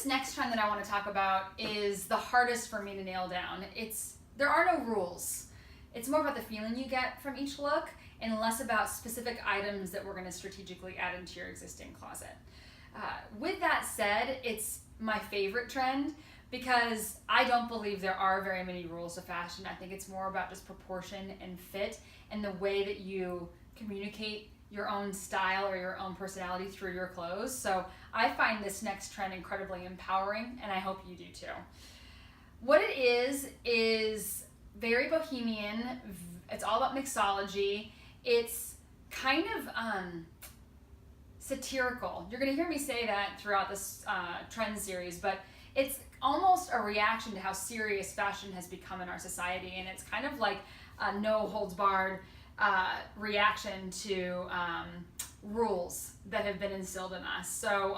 next trend that I want to talk about is the hardest for me to nail down. There are no rules. It's more about the feeling you get from each look and less about specific items that we're going to strategically add into your existing closet. With that said, it's my favorite trend because I don't believe there are very many rules to fashion. I think it's more about just proportion and fit and the way that you communicate your own style or your own personality through your clothes. So I find this next trend incredibly empowering, and I hope you do too. What it is very bohemian. It's all about mixology. It's kind of satirical. You're going to hear me say that throughout this trend series, but it's almost a reaction to how serious fashion has become in our society, and it's kind of like a no holds barred reaction to rules that have been instilled in us. So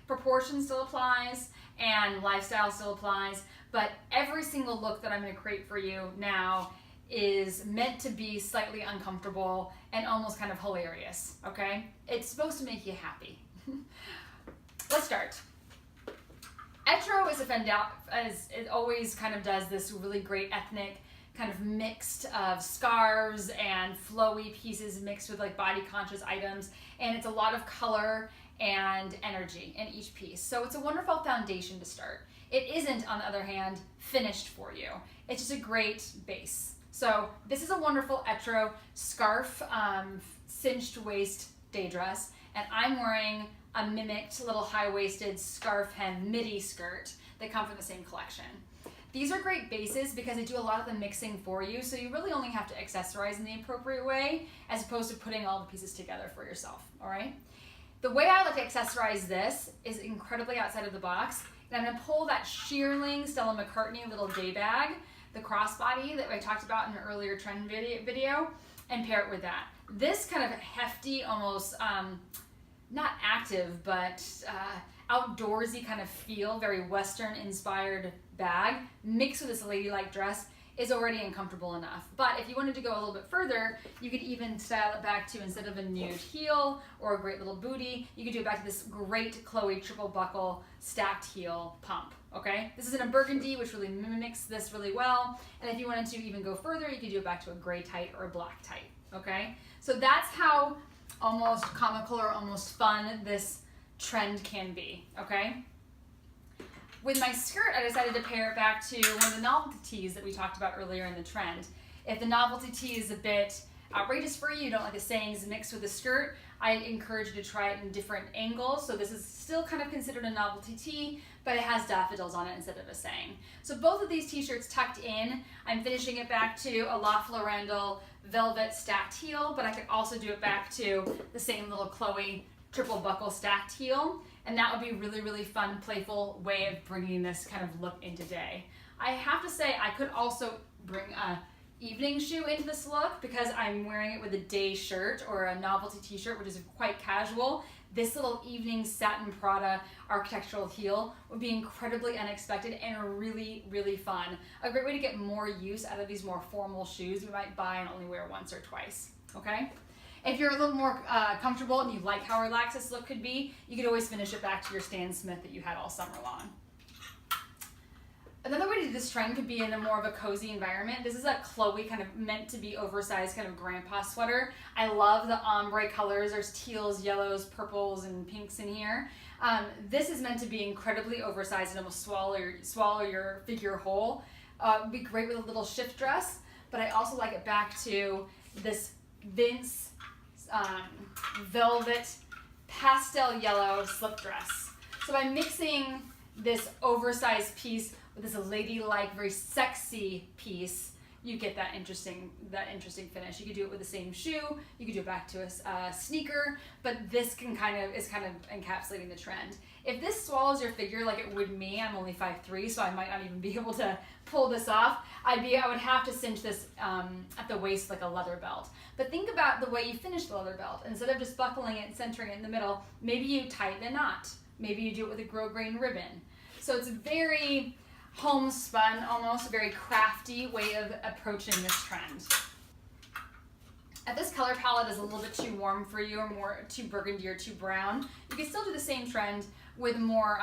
proportion still applies and lifestyle still applies, but every single look that I'm going to create for you now is meant to be slightly uncomfortable and almost kind of hilarious, okay? It's supposed to make you happy. Let's start. Etro is as it always kind of does this really great ethnic kind of mixed of scarves and flowy pieces mixed with like body conscious items, and it's a lot of color and energy in each piece. So it's a wonderful foundation to start. It isn't, on the other hand, finished for you. It's just a great base. So this is a wonderful Etro scarf, cinched waist day dress, and I'm wearing a mimicked little high-waisted scarf hem midi skirt that come from the same collection. These are great bases because they do a lot of the mixing for you, so you really only have to accessorize in the appropriate way as opposed to putting all the pieces together for yourself, all right? The way I like to accessorize this is incredibly outside of the box, and I'm gonna pull that shearling Stella McCartney little day bag, the crossbody that I talked about in an earlier trend video, and pair it with that. This kind of hefty, almost, not active, but outdoorsy kind of feel, very Western inspired bag mixed with this ladylike dress is already uncomfortable enough. But if you wanted to go a little bit further, you could even style it back to, instead of a nude heel or a great little booty, you could do it back to this great Chloe triple buckle stacked heel pump, okay? This is in a burgundy, which really mimics this really well. And if you wanted to even go further, you could do it back to a gray tight or a black tight, okay? So that's how almost comical or almost fun this trend can be, okay? With my skirt, I decided to pair it back to one of the novelty tees that we talked about earlier in the trend. If the novelty tee is a bit outrageous for you, you don't like the sayings mixed with the skirt, I encourage you to try it in different angles. So this is still kind of considered a novelty tee, but it has daffodils on it instead of a saying. So both of these t-shirts tucked in, I'm finishing it back to a La Florendal velvet stacked heel, but I could also do it back to the same little Chloe triple buckle stacked heel, and that would be really, really fun, playful way of bringing this kind of look into day. I have to say, I could also bring a evening shoe into this look because I'm wearing it with a day shirt or a novelty t-shirt, which is quite casual. This little evening satin Prada architectural heel would be incredibly unexpected and really, really fun. A great way to get more use out of these more formal shoes you might buy and only wear once or twice, okay? If you're a little more comfortable and you like how relaxed this look could be, you could always finish it back to your Stan Smith that you had all summer long. Another way to do this trend could be in a more of a cozy environment. This is a Chloe kind of meant to be oversized kind of grandpa sweater. I love the ombre colors. There's teals, yellows, purples, and pinks in here. This is meant to be incredibly oversized and almost swallow your figure whole. It'd be great with a little shift dress, but I also like it back to this Vince velvet pastel yellow slip dress. So by mixing this oversized piece with this ladylike, very sexy piece, you get that interesting finish. You could do it with the same shoe. You could do it back to a sneaker, but this is kind of encapsulating the trend. If this swallows your figure like it would me, I'm only 5'3", so I might not even be able to pull this off. I would have to cinch this at the waist like a leather belt. But think about the way you finish the leather belt. Instead of just buckling it and centering it in the middle, maybe you tighten a knot. Maybe you do it with a grosgrain ribbon. So it's very homespun, almost a very crafty way of approaching this trend. If this color palette is a little bit too warm for you or more too burgundy or too brown, you can still do the same trend with more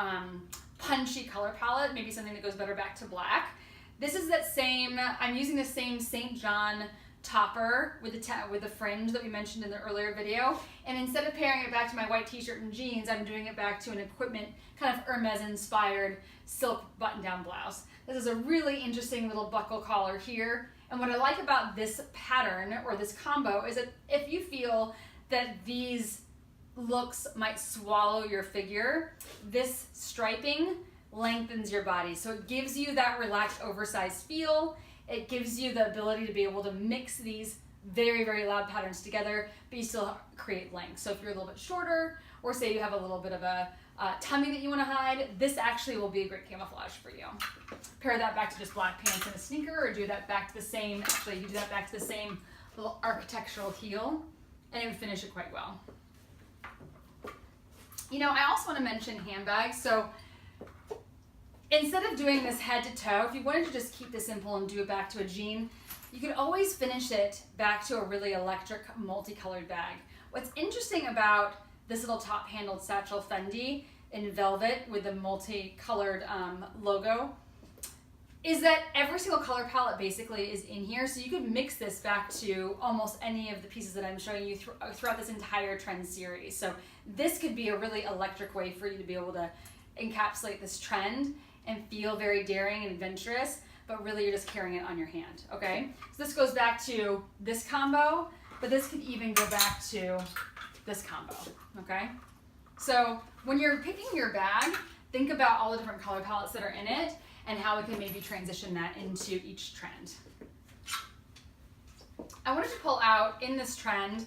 punchy color palette, maybe something that goes better back to black. This is that same, I'm using the same St. John topper with the fringe that we mentioned in the earlier video, and instead of pairing it back to my white t-shirt and jeans, I'm doing it back to an Equipment kind of Hermes inspired silk button-down blouse. This is a really interesting little buckle collar here, and what I like about this pattern or this combo is that if you feel that these looks might swallow your figure, this striping lengthens your body, so it gives you that relaxed oversized feel. It gives you the ability to be able to mix these very, very loud patterns together, but you still create length. So if you're a little bit shorter, or say you have a little bit of a tummy that you want to hide, this actually will be a great camouflage for you. Pair that back to just black pants and a sneaker, or do that back to the same, actually you do that back to the same little architectural heel, and it would finish it quite well. You know, I also want to mention handbags. So instead of doing this head to toe, if you wanted to just keep this simple and do it back to a jean, you could always finish it back to a really electric multicolored bag. What's interesting about this little top-handled satchel Fendi in velvet with the multicolored logo is that every single color palette basically is in here, so you could mix this back to almost any of the pieces that I'm showing you throughout this entire trend series. So this could be a really electric way for you to be able to encapsulate this trend and feel very daring and adventurous, but really you're just carrying it on your hand, okay? So this goes back to this combo, but this could even go back to this combo, okay? So when you're picking your bag, think about all the different color palettes that are in it and how we can maybe transition that into each trend. I wanted to pull out in this trend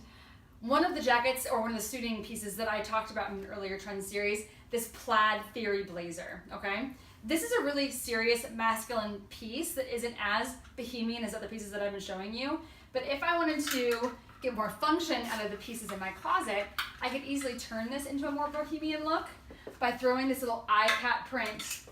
one of the jackets or one of the suiting pieces that I talked about in an earlier trend series, this plaid theory blazer, okay? This is a really serious masculine piece that isn't as bohemian as other pieces that I've been showing you, but if I wanted to get more function out of the pieces in my closet, I could easily turn this into a more bohemian look by throwing this little iPad print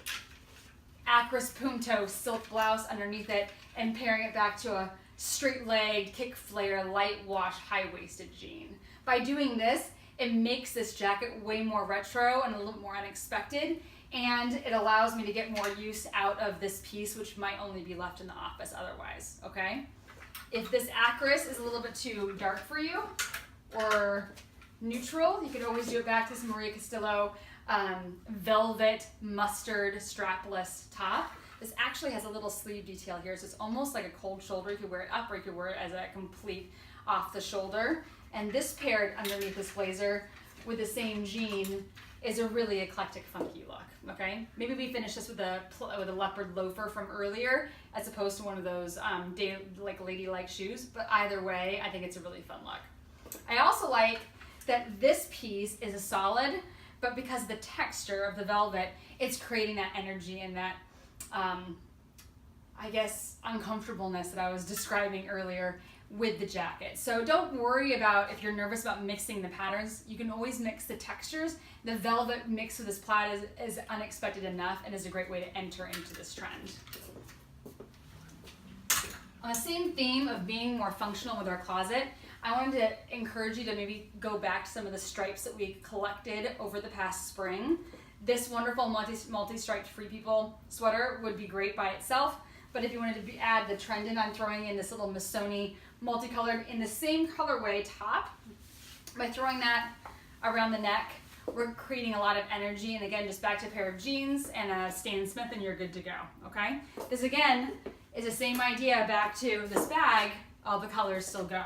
Acris Punto silk blouse underneath it and pairing it back to a straight-legged, kick flare, light wash, high-waisted jean. By doing this, it makes this jacket way more retro and a little more unexpected, and it allows me to get more use out of this piece, which might only be left in the office otherwise, okay? If this Acris is a little bit too dark for you or neutral, you could always do it back to this Maria Castillo velvet mustard strapless top. This actually has a little sleeve detail here, so it's almost like a cold shoulder. You could wear it up or you could wear it as a complete off the shoulder. And this paired underneath this blazer with the same jean is a really eclectic, funky look, okay? Maybe we finish this with a leopard loafer from earlier as opposed to one of those ladylike shoes, but either way, I think it's a really fun look. I also like that this piece is a solid, but because of the texture of the velvet, it's creating that energy and that, I guess, uncomfortableness that I was describing earlier with the jacket. So don't worry about if you're nervous about mixing the patterns. You can always mix the textures. The velvet mixed with this plaid is unexpected enough and is a great way to enter into this trend. On the same theme of being more functional with our closet, I wanted to encourage you to maybe go back to some of the stripes that we collected over the past spring. This wonderful multi-striped Free People sweater would be great by itself, but if you wanted to add the trend in, I'm throwing in this little Missoni multicolored in the same colorway top. By throwing that around the neck, we're creating a lot of energy, and again, just back to a pair of jeans and a Stan Smith and you're good to go, okay? This again is the same idea back to this bag, all the colors still go.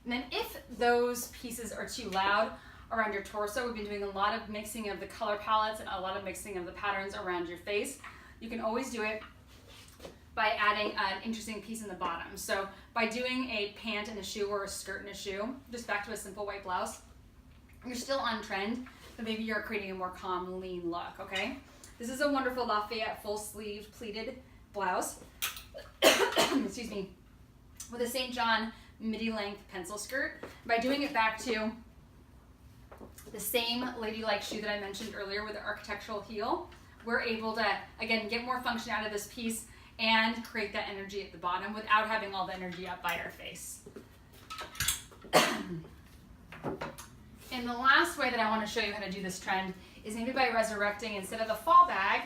And then if those pieces are too loud around your torso, we've been doing a lot of mixing of the color palettes and a lot of mixing of the patterns around your face. You can always do it by adding an interesting piece in the bottom. So by doing a pant and a shoe or a skirt and a shoe, just back to a simple white blouse, you're still on trend, but maybe you're creating a more calm, lean look, okay? This is a wonderful Lafayette full-sleeved pleated blouse, excuse me, with a St. John midi-length pencil skirt. By doing it back to the same ladylike shoe that I mentioned earlier with the architectural heel, we're able to, again, get more function out of this piece and create that energy at the bottom without having all the energy up by our face. In And the last way that I want to show you how to do this trend is maybe by resurrecting, instead of the fall bag,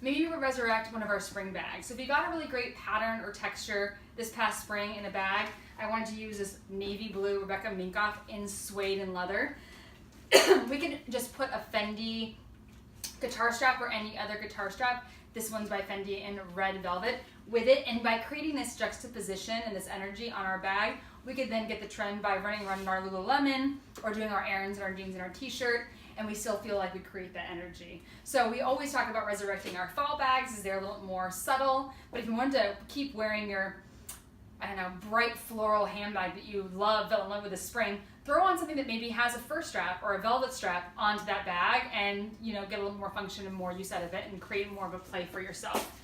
maybe you would resurrect one of our spring bags. So if you got a really great pattern or texture this past spring in a bag, I wanted to use this navy blue Rebecca Minkoff in suede and leather. We can just put a Fendi guitar strap or any other guitar strap. This one's by Fendi in red velvet with it. And by creating this juxtaposition and this energy on our bag, we could then get the trend by running around in our Lululemon or doing our errands in our jeans and our t-shirt, and we still feel like we create that energy. So we always talk about resurrecting our fall bags as they're a little more subtle, but if you wanted to keep wearing your, I don't know, bright floral handbag that you love, fell in love with this spring, throw on something that maybe has a fur strap or a velvet strap onto that bag and, you know, get a little more function and more use out of it and create more of a play for yourself.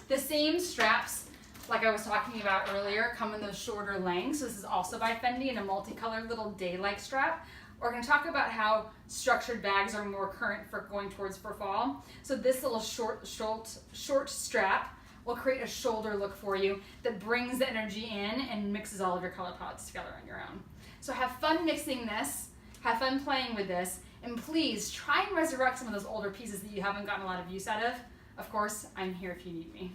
The same straps, like I was talking about earlier, come in those shorter lengths. This is also by Fendi in a multicolored little day-like strap. We're going to talk about how structured bags are more current for going towards for fall. So this little short strap will create a shoulder look for you that brings the energy in and mixes all of your color palettes together on your own. So have fun mixing this, have fun playing with this, and please try and resurrect some of those older pieces that you haven't gotten a lot of use out of. Of course, I'm here if you need me.